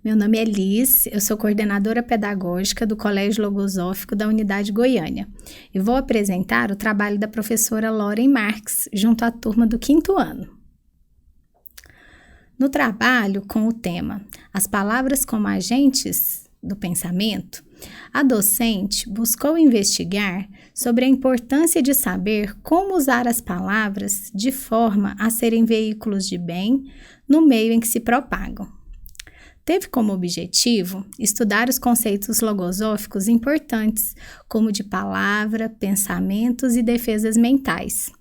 Meu nome é Liz, eu sou coordenadora pedagógica do Colégio Logosófico da Unidade Goiânia e vou apresentar o trabalho da professora Lauren Marques junto à turma do 5º ano. No trabalho com o tema As palavras como agentes do pensamento, a docente buscou investigar sobre a importância de saber como usar as palavras de forma a serem veículos de bem no meio em que se propagam. Teve como objetivo estudar os conceitos logosóficos importantes, como de palavra, pensamentos e defesas mentais,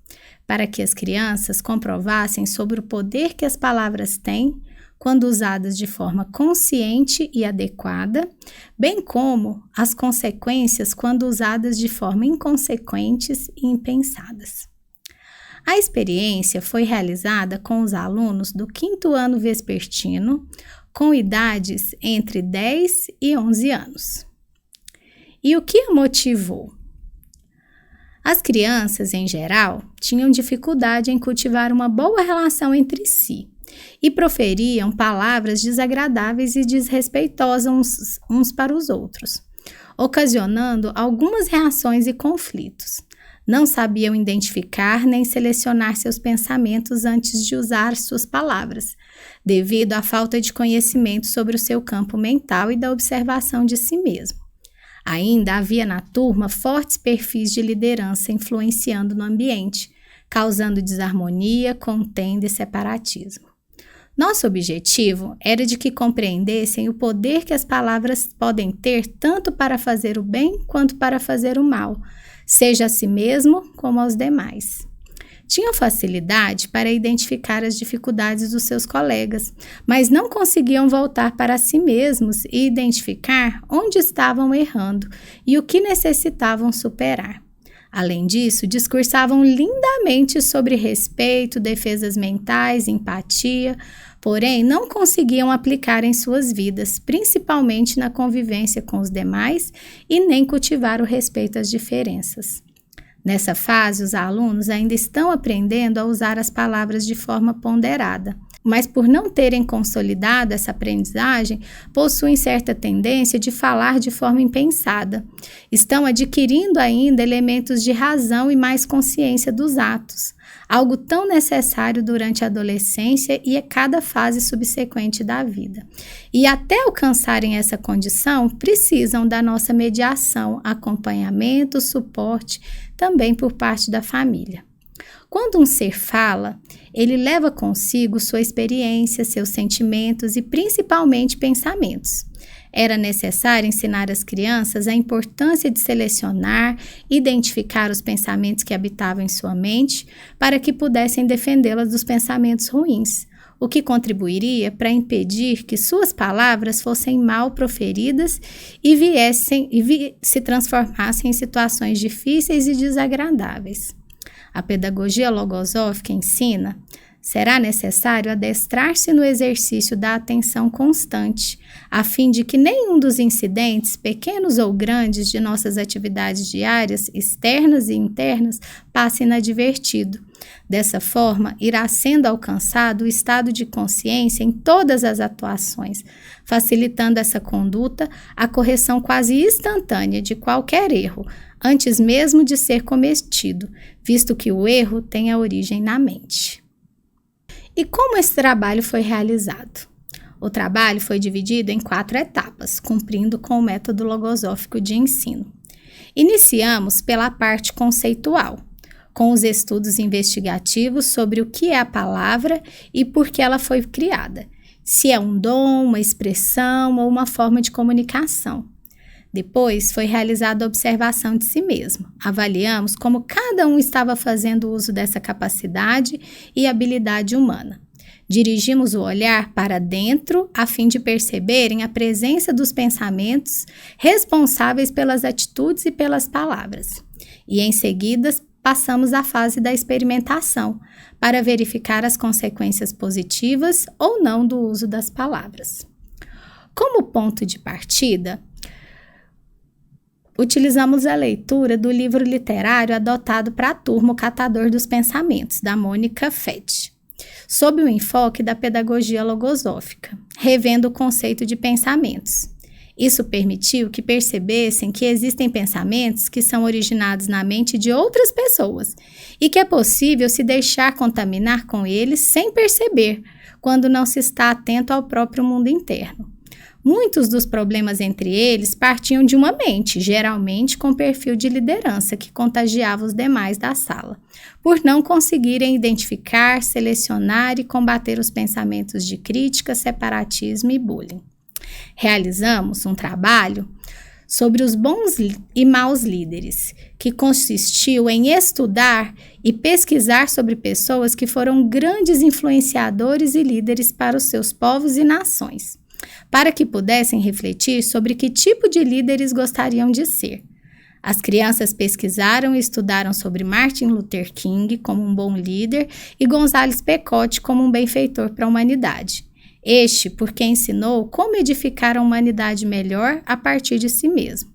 para que as crianças comprovassem sobre o poder que as palavras têm quando usadas de forma consciente e adequada, bem como as consequências quando usadas de forma inconsequentes e impensadas. A experiência foi realizada com os alunos do 5º ano vespertino, com idades entre 10 e 11 anos. E o que a motivou? As crianças, em geral, tinham dificuldade em cultivar uma boa relação entre si e proferiam palavras desagradáveis e desrespeitosas uns para os outros, ocasionando algumas reações e conflitos. Não sabiam identificar nem selecionar seus pensamentos antes de usar suas palavras, devido à falta de conhecimento sobre o seu campo mental e da observação de si mesmo. Ainda havia na turma fortes perfis de liderança influenciando no ambiente, causando desarmonia, contenda e separatismo. Nosso objetivo era de que compreendessem o poder que as palavras podem ter tanto para fazer o bem quanto para fazer o mal, seja a si mesmo como aos demais. Tinham facilidade para identificar as dificuldades dos seus colegas, mas não conseguiam voltar para si mesmos e identificar onde estavam errando e o que necessitavam superar. Além disso, discursavam lindamente sobre respeito, defesas mentais, empatia, porém não conseguiam aplicar em suas vidas, principalmente na convivência com os demais e nem cultivar o respeito às diferenças. Nessa fase, os alunos ainda estão aprendendo a usar as palavras de forma ponderada, mas por não terem consolidado essa aprendizagem, possuem certa tendência de falar de forma impensada. Estão adquirindo ainda elementos de razão e mais consciência dos atos, algo tão necessário durante a adolescência e a cada fase subsequente da vida. E até alcançarem essa condição, precisam da nossa mediação, acompanhamento, suporte, também por parte da família. Quando um ser fala, ele leva consigo sua experiência, seus sentimentos e principalmente pensamentos. Era necessário ensinar às crianças a importância de selecionar, identificar os pensamentos que habitavam em sua mente para que pudessem defendê-las dos pensamentos ruins, o que contribuiria para impedir que suas palavras fossem mal proferidas e se transformassem em situações difíceis e desagradáveis. A pedagogia logosófica ensina: será necessário adestrar-se no exercício da atenção constante, a fim de que nenhum dos incidentes, pequenos ou grandes, de nossas atividades diárias, externas e internas, passe inadvertido. Dessa forma, irá sendo alcançado o estado de consciência em todas as atuações, facilitando essa conduta a correção quase instantânea de qualquer erro, antes mesmo de ser cometido, visto que o erro tem a origem na mente. E como esse trabalho foi realizado? O trabalho foi dividido em 4 etapas, cumprindo com o método logosófico de ensino. Iniciamos pela parte conceitual, com os estudos investigativos sobre o que é a palavra e por que ela foi criada, se é um dom, uma expressão ou uma forma de comunicação. Depois foi realizada a observação de si mesmo. Avaliamos como cada um estava fazendo uso dessa capacidade e habilidade humana. Dirigimos o olhar para dentro a fim de perceberem a presença dos pensamentos responsáveis pelas atitudes e pelas palavras. E em seguida passamos à fase da experimentação para verificar as consequências positivas ou não do uso das palavras. Como ponto de partida, utilizamos a leitura do livro literário adotado para a turma O Catador dos Pensamentos, da Mônica Fett, sob o enfoque da pedagogia logosófica, revendo o conceito de pensamentos. Isso permitiu que percebessem que existem pensamentos que são originados na mente de outras pessoas e que é possível se deixar contaminar com eles sem perceber, quando não se está atento ao próprio mundo interno. Muitos dos problemas entre eles partiam de uma mente, geralmente com perfil de liderança, que contagiava os demais da sala, por não conseguirem identificar, selecionar e combater os pensamentos de crítica, separatismo e bullying. Realizamos um trabalho sobre os bons e maus líderes, que consistiu em estudar e pesquisar sobre pessoas que foram grandes influenciadores e líderes para os seus povos e nações, para que pudessem refletir sobre que tipo de líderes gostariam de ser. As crianças pesquisaram e estudaram sobre Martin Luther King como um bom líder e Gonzales Pecote como um benfeitor para a humanidade. Este porque ensinou como edificar a humanidade melhor a partir de si mesmo.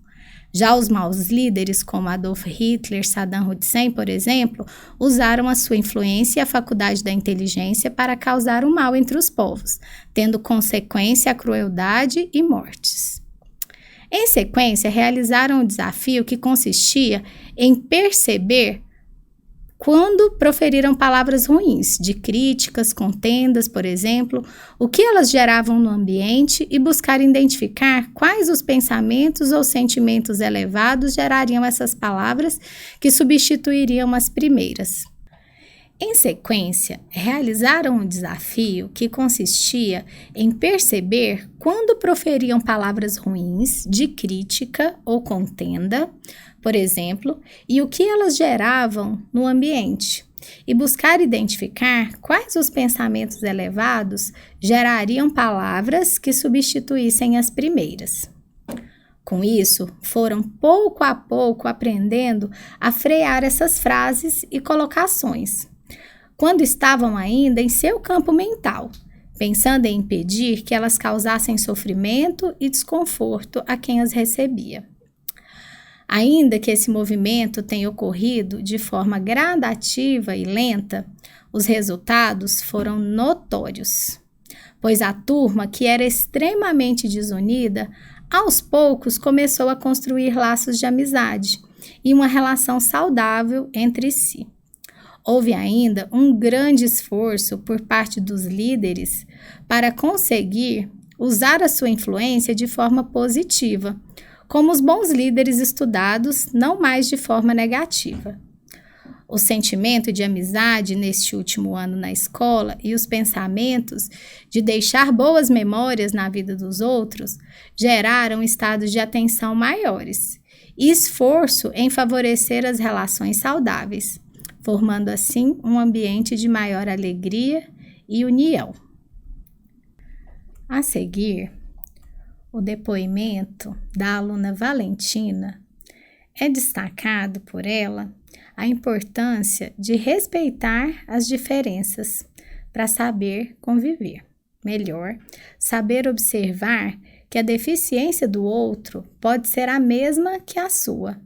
Já os maus líderes, como Adolf Hitler, Saddam Hussein, por exemplo, usaram a sua influência e a faculdade da inteligência para causar o mal entre os povos, tendo consequência a crueldade e mortes. Em sequência, realizaram o desafio que consistia em perceber quando proferiram palavras ruins, de críticas, contendas, por exemplo, o que elas geravam no ambiente e buscar identificar quais os pensamentos ou sentimentos elevados gerariam essas palavras que substituiriam as primeiras. Em sequência, realizaram um desafio que consistia em perceber quando proferiam palavras ruins, de crítica ou contenda, por exemplo, e o que elas geravam no ambiente, e buscar identificar quais os pensamentos elevados gerariam palavras que substituíssem as primeiras. Com isso, foram pouco a pouco aprendendo a frear essas frases e colocações, quando estavam ainda em seu campo mental, pensando em impedir que elas causassem sofrimento e desconforto a quem as recebia. Ainda que esse movimento tenha ocorrido de forma gradativa e lenta, os resultados foram notórios, pois a turma, que era extremamente desunida, aos poucos começou a construir laços de amizade e uma relação saudável entre si. Houve ainda um grande esforço por parte dos líderes para conseguir usar a sua influência de forma positiva, como os bons líderes estudados, não mais de forma negativa. O sentimento de amizade neste último ano na escola e os pensamentos de deixar boas memórias na vida dos outros geraram estados de atenção maiores e esforço em favorecer as relações saudáveis, formando assim um ambiente de maior alegria e união. A seguir, o depoimento da aluna Valentina é destacado por ela a importância de respeitar as diferenças para saber conviver. Melhor, saber observar que a deficiência do outro pode ser a mesma que a sua,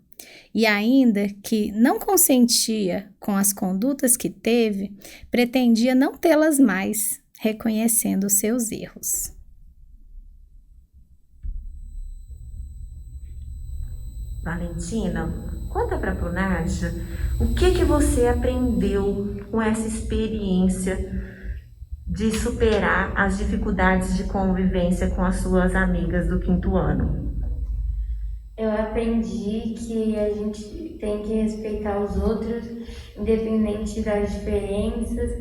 e ainda que não consentia com as condutas que teve, pretendia não tê-las mais, reconhecendo os seus erros. Valentina, conta para a Pronádia o que você aprendeu com essa experiência de superar as dificuldades de convivência com as suas amigas do 5º ano. Eu aprendi que a gente tem que respeitar os outros, independente das diferenças,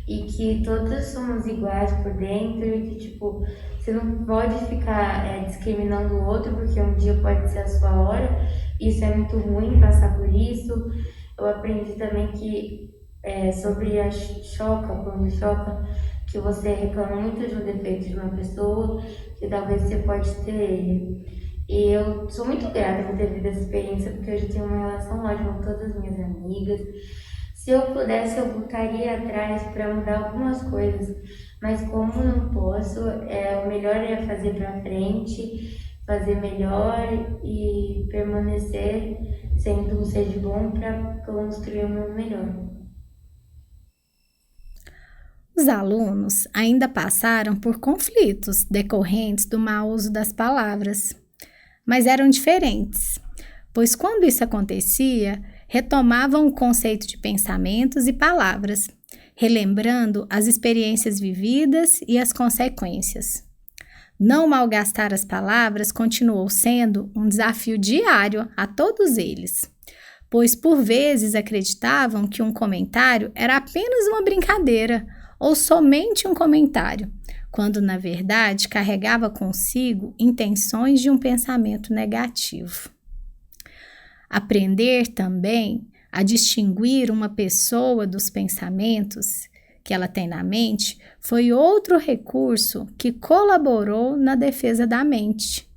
e que todos somos iguais por dentro, e que, você não pode ficar discriminando o outro, porque um dia pode ser a sua hora. Isso é muito ruim, passar por isso. Eu aprendi também que sobre a quando choca, que você reclama muito de um defeito de uma pessoa, que talvez você pode ter ele. E eu sou muito grata por ter vivido essa experiência, porque hoje eu tenho uma relação ótima com todas as minhas amigas. Se eu pudesse, eu voltaria atrás para mudar algumas coisas, mas como não posso, o melhor é fazer para frente, fazer melhor e permanecer sendo um ser de bom para construir um mundo melhor. Os alunos ainda passaram por conflitos decorrentes do mau uso das palavras, mas eram diferentes, pois quando isso acontecia, retomavam o conceito de pensamentos e palavras, relembrando as experiências vividas e as consequências. Não malgastar as palavras continuou sendo um desafio diário a todos eles, pois por vezes acreditavam que um comentário era apenas uma brincadeira ou somente um comentário, quando na verdade carregava consigo intenções de um pensamento negativo. Aprender também a distinguir uma pessoa dos pensamentos que ela tem na mente foi outro recurso que colaborou na defesa da mente,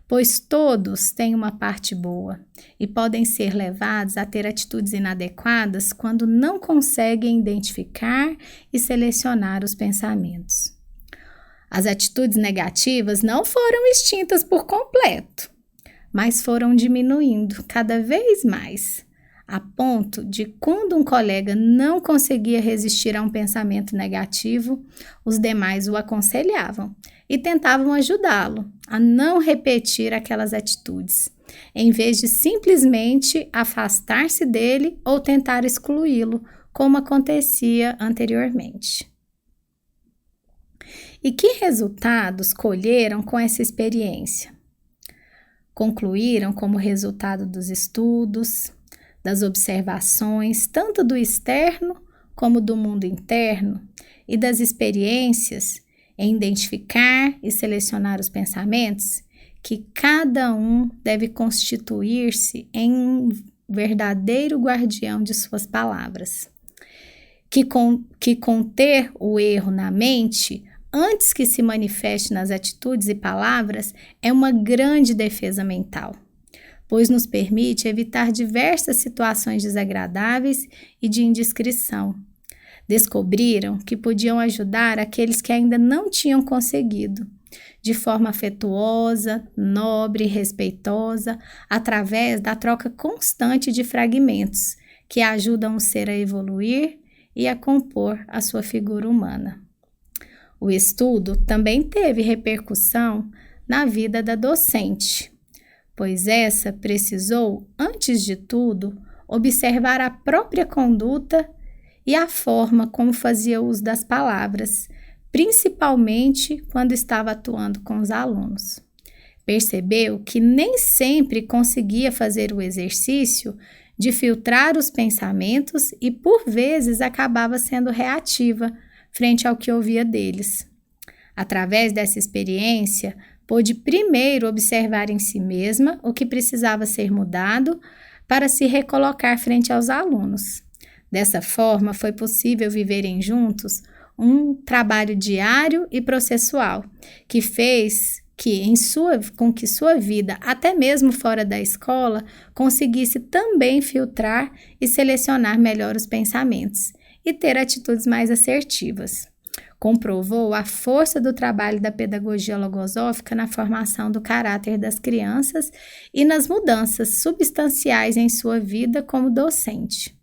pois todos têm uma parte boa e podem ser levados a ter atitudes inadequadas quando não conseguem identificar e selecionar os pensamentos. As atitudes negativas não foram extintas por completo, mas foram diminuindo cada vez mais, a ponto de quando um colega não conseguia resistir a um pensamento negativo, os demais o aconselhavam e tentavam ajudá-lo a não repetir aquelas atitudes, em vez de simplesmente afastar-se dele ou tentar excluí-lo, como acontecia anteriormente. E que resultados colheram com essa experiência? Concluíram como resultado dos estudos, das observações, tanto do externo como do mundo interno, e das experiências em identificar e selecionar os pensamentos, que cada um deve constituir-se em um verdadeiro guardião de suas palavras, que conter o erro na mente antes que se manifeste nas atitudes e palavras é uma grande defesa mental, pois nos permite evitar diversas situações desagradáveis e de indiscrição. Descobriram que podiam ajudar aqueles que ainda não tinham conseguido, de forma afetuosa, nobre e respeitosa, através da troca constante de fragmentos que ajudam o ser a evoluir e a compor a sua figura humana. O estudo também teve repercussão na vida da docente, pois essa precisou, antes de tudo, observar a própria conduta e a forma como fazia uso das palavras, principalmente quando estava atuando com os alunos. Percebeu que nem sempre conseguia fazer o exercício de filtrar os pensamentos e, por vezes, acabava sendo reativa frente ao que ouvia deles. Através dessa experiência, pôde primeiro observar em si mesma o que precisava ser mudado para se recolocar frente aos alunos. Dessa forma, foi possível viverem juntos um trabalho diário e processual, que fez com que sua vida, até mesmo fora da escola, conseguisse também filtrar e selecionar melhor os pensamentos e ter atitudes mais assertivas. Comprovou a força do trabalho da pedagogia logosófica na formação do caráter das crianças e nas mudanças substanciais em sua vida como docente.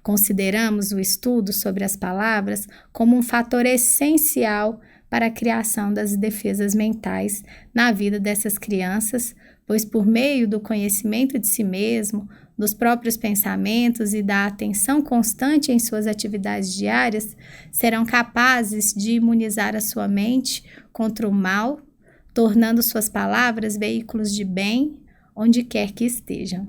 Consideramos o estudo sobre as palavras como um fator essencial para a criação das defesas mentais na vida dessas crianças, pois por meio do conhecimento de si mesmo, dos próprios pensamentos e da atenção constante em suas atividades diárias, serão capazes de imunizar a sua mente contra o mal, tornando suas palavras veículos de bem onde quer que estejam.